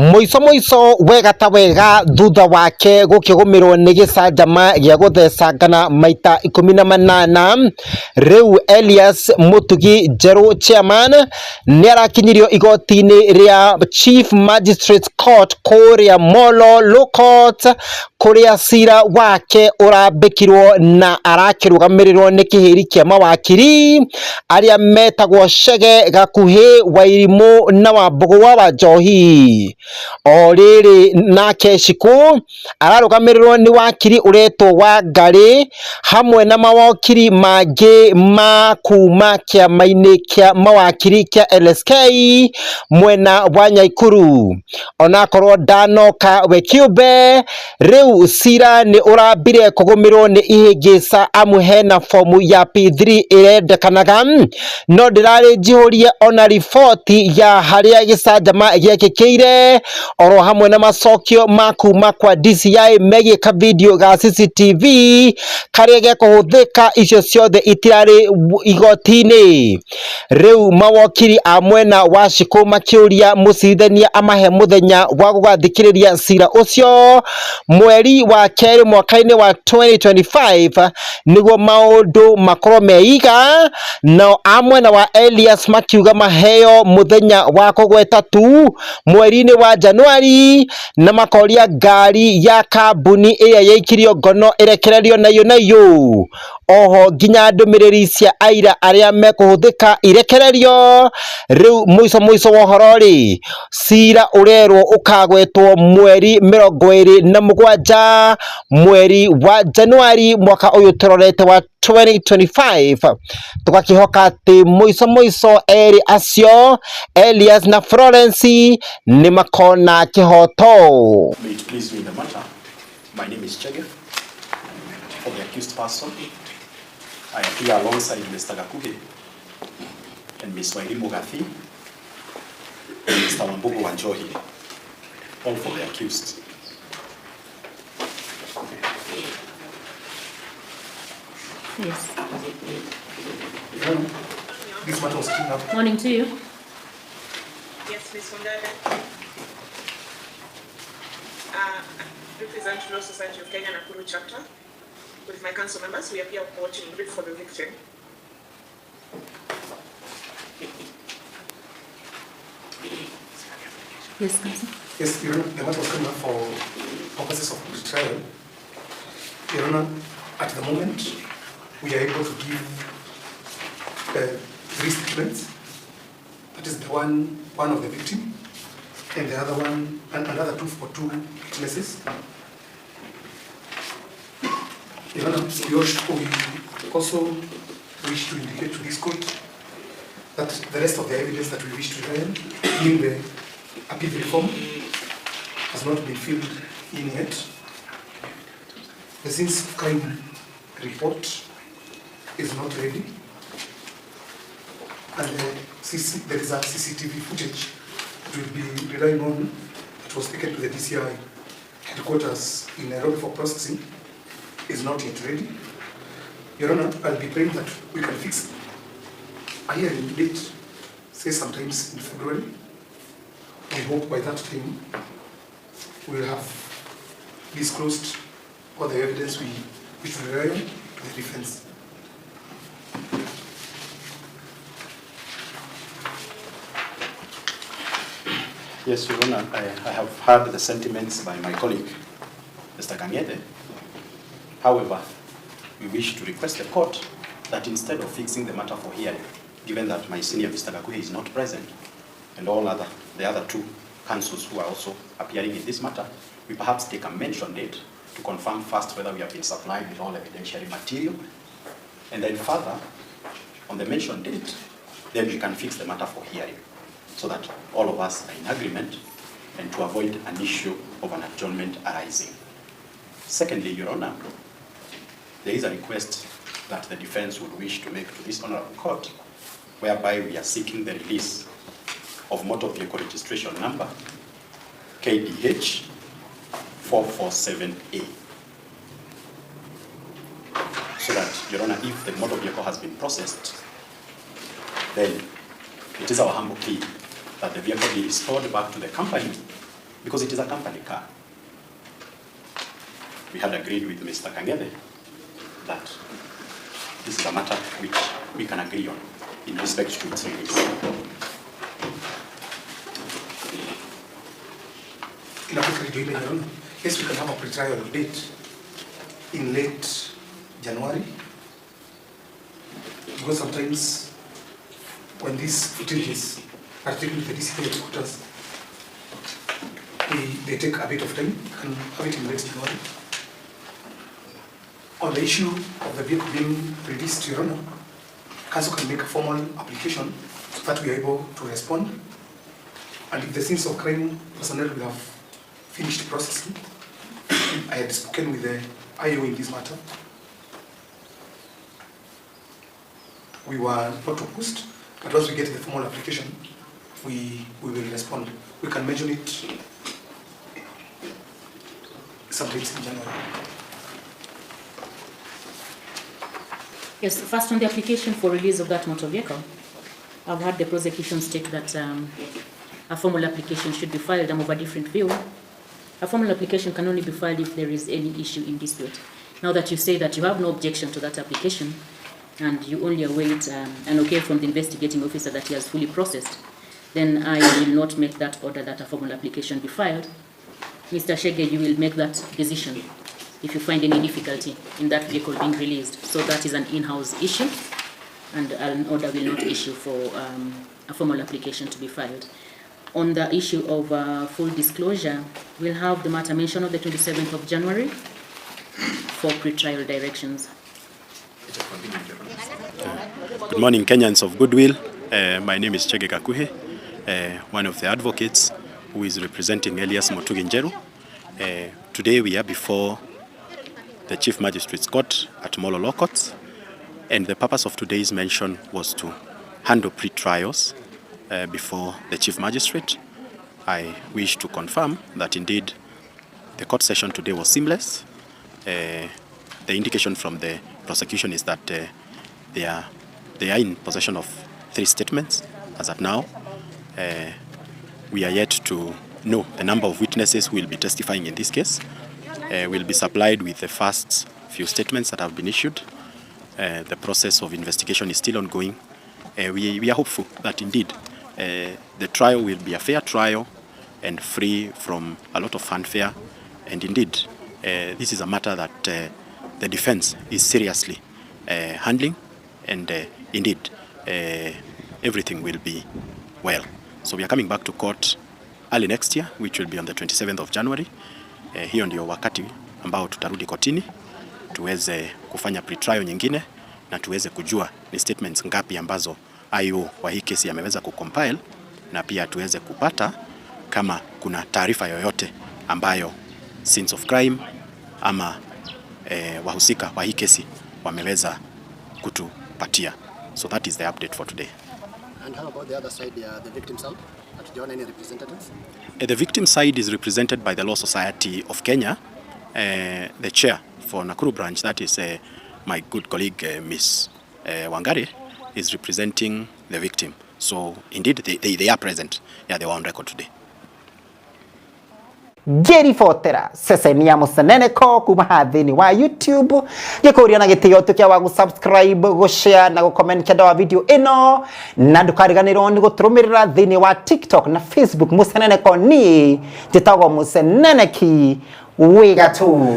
Moiso wega ta wega thutha wake gukigomirwo ni gicanjama gia guthecangana maita 18 riu Elias Mutugi Njeru chairman ni arakinyirio igoti-ini ria Chief Magistrate Court kuria Molo Law Court kuria cira wake urambikirwo na arakirugamirirwo ni kihiri kia mawakiri aria metagwo Chege, Gakuhi, Wairimu na Wambugu wa Wanjohi. O riri nake Ciku ararugamirirwo ni wakiri uretwo wa Ngari hamwe na mawakiri mangi ma kuma kiama-ini kia mawakiri kia LSK mwena wa Nyaikuru. Onakorwo ndanoka we kiumbe riu cira ni urambire kugumirwo ni ihingica amu hena fomu ya P3 irendekanaga no ndirari njihurie ona riboti ya haria gicanjama giekĩkĩire oro hamwe na macokio ma kuma kwa DCI megie ka video ga CCTV karia gekuhuthika icio ciothe itirari igoti-ini. Riu mawakiri a mwena wa Ciku makiuria mucirithania amahe muthenya wa gugathikiriria cira ucio mweri wa keri mwaka-ini wa 2025 niguo maundu makorwo meiga, na amwena wa Elias makiuga maheo muthenya wa kugweta tu mweri-ini wa Januari na makoria ngari ya kambuni iria yaikirio ngono irekererio nayo. Oho nginya ndumiriri cia aira aria mekuhuthika irekererio. Riu muico wa uhoro ri cira urerwo ukagwetwo mweri 27 mweri wa Januari mwaka uyu turorete wa 2025. Tugakihoka ati muico eri acio Elias na Florence ni makona kihoto. May it please me in the matter. My name is Chege, for the accused person. I am here alongside Mr. Gakuhi and Ms. Wairimu Gathi and Mr. Wambugu Wanjohi, all for the accused. Yes. This matter was cleaned up. Morning to you. Yes, Ms. Wandada. Represent Law Society of Kenya Nakuru chapter. With my council members, we appear court in brief for the victim. Yes, Council. Yes, Your Honor, the matter was cleaned up for purposes of retrial. Your Honor, at the moment, we are able to give 3 statements. That is the one of the victim, and the other one, and another 2 for 2 witnesses. Your Honor, we also wish to indicate to this court that the rest of the evidence that we wish to learn in the appeal reform has not been filled in yet. The scenes of crime report is not ready, and there is a CCTV footage that will be relying on that was taken to the DCI headquarters in Nairobi for processing is not yet ready. Your Honor, I'll be praying that we can fix a hearing date, say sometimes in February. We hope by that time we'll have disclosed all the evidence which we rely on to the defense. Yes, Your Honor, I have heard the sentiments by my colleague, Mr. Kangete. However, we wish to request the court that instead of fixing the matter for hearing, given that my senior Mr. Gakuhi is not present, and the other 2 counsels who are also appearing in this matter, we perhaps take a mention date to confirm first whether we have been supplied with all evidentiary material, and then further, on the mentioned date, then we can fix the matter for hearing, so that all of us are in agreement and to avoid an issue of an adjournment arising. Secondly, Your Honor, there is a request that the defense would wish to make to this honorable court, whereby we are seeking the release of motor vehicle registration number KDH 447A. So that, Your Honor, if the motor vehicle has been processed, then it is our humble plea that the vehicle be restored back to the company because it is a company car. We had agreed with Mr. Kangede that this is a matter which we can agree on in respect to its release. Yes, we can have a pre-trial date in late January, because sometimes when these footages are taken to the DCI headquarters, they take a bit of time. We can have it in late January. On the issue of the vehicle being released to Your Honor, Council can make a formal application so that we are able to respond. And if the scenes of crime personnel will have finished processing, I had spoken with the IO in this matter. We were not opposed, but once we get the formal application, we will respond. We can mention it sometime in January. Yes, first on the application for release of that motor vehicle, I've heard the prosecution state that a formal application should be filed. I'm of a different view. A formal application can only be filed if there is any issue in dispute. Now that you say that you have no objection to that application and you only await an okay from the investigating officer that he has fully processed, then I will not make that order that a formal application be filed. Mr. Shege, you will make that decision if you find any difficulty in that vehicle being released. So that is an in-house issue, and an order will not issue for a formal application to be filed. On the issue of full disclosure, we'll have the matter mentioned on the 27th of January for pre-trial directions. Good morning, Kenyans of goodwill. My name is Chege Kakuhe, one of the advocates who is representing Elias Njeru. Today we are before the Chief Magistrate's Court at Molo Law Courts, and the purpose of today's mention was to handle pre-trials before the Chief Magistrate. I wish to confirm that indeed the court session today was seamless. The indication from the prosecution is that they are in possession of 3 statements as at now. We are yet to know the number of witnesses who will be testifying in this case. We'll be supplied with the first few statements that have been issued. The process of investigation is still ongoing. We are hopeful that indeed the trial will be a fair trial and free from a lot of fanfare. And indeed, this is a matter that the defense is seriously handling, and indeed everything will be well. So we are coming back to court early next year, which will be on the 27th of January. Hiyo ndio wakati ambao tutarudi kotini tuweze kufanya pre-trial nyingine na tuweze kujua ni statements ngapi ambazo IO wa hii kesi ameweza kucompile, na pia tuweze kupata kama kuna taarifa yoyote ambayo scenes of crime ama wahusika wa hii kesi wameweza kutupatia. So that is the update for today. And how about the other side, the victim side? Do you want any representatives? The victim side is represented by the Law Society of Kenya. The chair for Nakuru branch, that is my good colleague Ms. Wangari, is representing the victim. So indeed they are present. Yeah, they were on record today. Jerry Fotera ceceni ya musenene ko kuma hathini wa YouTube gikuria na gitio tukia wa subscribe gushare na gucomment kenda wa video ino na ndukariganirwo ni guturumirira thini wa TikTok na Facebook musenene ko ni titagwo musenene ki wigatu.